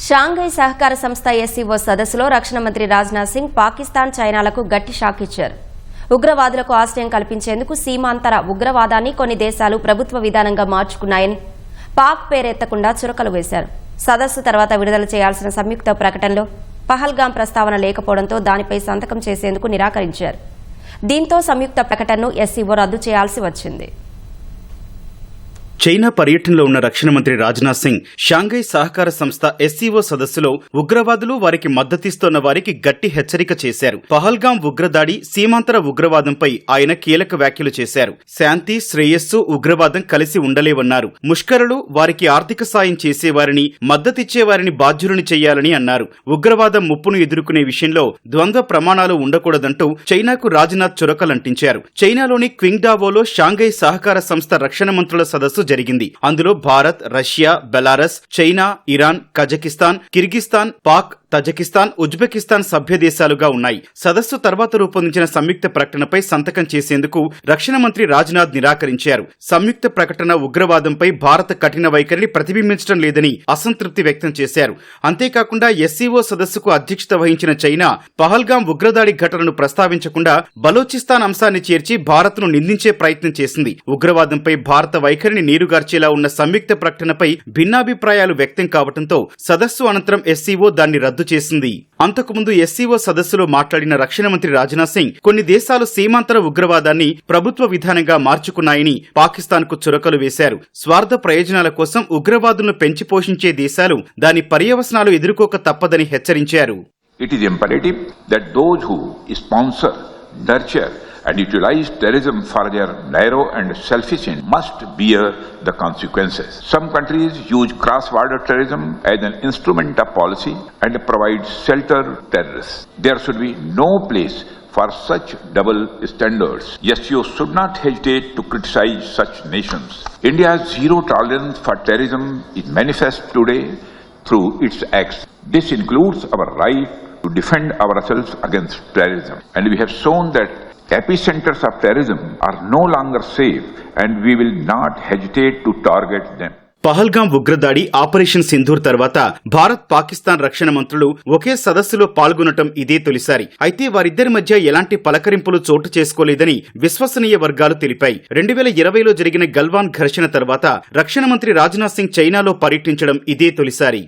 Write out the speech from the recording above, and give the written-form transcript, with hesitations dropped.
Shanghai సహకార సంస్థ SCO సదస్సులో రక్షణ మంత్రి రాజ్నాథ్ సింగ్ పాకిస్తాన్, చైనాలకు గట్టి షాక్ ఇచ్చారు. ఉగ్రవాదులకు ఆశ్రయం కల్పించేందుకు సీమాంతర ఉగ్రవాదాన్ని కొన్ని దేశాలు ప్రభుత్వ విధానంగా మార్చుకున్నాయని, పాక్ పేరెత్తకుండా చురకలు వేశారు. సదస్సు తర్వాత విడుదల చేయాల్సిన సంయుక్త ప్రకటనలో పహల్గాం ప్రస్తావన లేకపోవడంతో దానిపై సంతకం చేసేందుకు నిరాకరించారు. దీంతో సంయుక్త ప్రకటనను ఎస్సీఓ రద్దు చేయాల్సి వచ్చింది. చైనా పర్యటనలో ఉన్న రక్షణ మంత్రి రాజ్నాథ్ సింగ్ షాంఘై సహకార సంస్థ ఎస్సీఓ సదస్సులో ఉగ్రవాదులు, వారికి మద్దతిస్తోన్న వారికి గట్టి హెచ్చరిక చేశారు. పహల్గాం ఉగ్రదాడి, సీమాంతర ఉగ్రవాదంపై ఆయన కీలక వ్యాఖ్యలు చేశారు. శాంతి, శ్రేయస్సు, ఉగ్రవాదం కలిసి ఉండలేవన్నారు. ముష్కరులు, వారికి ఆర్థిక సాయం చేసేవారిని, మద్దతిచ్చేవారిని బాధ్యులను చేయాలని అన్నారు. ఉగ్రవాదం ముప్పును ఎదుర్కొనే విషయంలో ద్వంద్వ ప్రమాణాలు ఉండకూడదంటూ చైనాకు రాజ్నాథ్ చురకలంటించారు. చైనాలోని క్వింగ్డావోలో షాంఘై సహకార సంస్థ రక్షణ మంత్రుల సదస్సు జరిగింది. అందులో Bharat, Russia, Belarus, China, Iran, Kazakhstan, Kyrgyzstan, Pak, Tajikistan, Uzbekistan సభ్య దేశాలుగా ఉన్నాయి. సదస్సు తర్వాత రూపొందించిన సంయుక్త ప్రకటనపై సంతకం చేసేందుకు రక్షణ మంత్రి రాజ్నాథ్ నిరాకరించారు. సంయుక్త ప్రకటన ఉగ్రవాదంపై భారత కఠిన వైఖరిని ప్రతిబింబించడం లేదని అసంతృప్తి వ్యక్తం చేశారు. అంతేకాకుండా ఎస్సీఓ సదస్సుకు అధ్యక్షత వహించిన చైనా పహల్గాం ఉగ్రదాడి ఘటనను ప్రస్తావించకుండా బలోచిస్తాన్ అంశాన్ని చేర్చి భారత్ను నిందించే ప్రయత్నం చేసింది. ఉగ్రవాదంపై భారత వైఖరిని నీరుగార్చేలా ఉన్న సంయుక్త ప్రకటనపై భిన్నాభిప్రాయాలు వ్యక్తం కావడంతో సదస్సు అనంతరం ఎస్సీఓ దాన్ని రద్దు చేసింది. అంతకుముందు ఎస్సీఓ సదస్సులో మాట్లాడిన రక్షణ మంత్రి రాజ్నాథ్ సింగ్ కొన్ని దేశాలు సీమాంతర ఉగ్రవాదాన్ని ప్రభుత్వ విధానంగా మార్చుకున్నాయని పాకిస్తాన్కు చురకలు వేశారు. స్వార్థ ప్రయోజనాల కోసం ఉగ్రవాదులను పెంచి పోషించే దేశాలు దాని పర్యవసనాలు ఎదుర్కోక తప్పదని హెచ్చరించారు. It is imperative that those who sponsor, nurture and utilize terrorism for their narrow and selfish ends must bear the consequences. Some countries use cross-border terrorism as an instrument of policy and provide shelter to terrorists. There should be no place for such double standards. SCO should not hesitate to criticize such nations. India's zero tolerance for terrorism is manifest today through its acts. This includes our right to defend ourselves against terrorism. And we have shown that epicenters of terrorism are no longer safe and we will not hesitate to target them. Pahalgam ఉగ్రదాడి, operation Sindoor తర్వాత భారత్, పాకిస్తాన్ రక్షణ మంత్రులు ఒకే సదస్సులో పాల్గొనటం ఇదే తొలిసారి. అయితే వారిద్దరి మధ్య ఎలాంటి పలకరింపులు చోటు చేసుకోలేదని విశ్వసనీయ వర్గాలు తెలిపాయి. 2020లో జరిగిన గల్వాన్ ఘర్షణ తర్వాత రక్షణ మంత్రి రాజ్నాథ్ సింగ్ చైనాలో పర్యటించడం ఇదే తొలిసారి.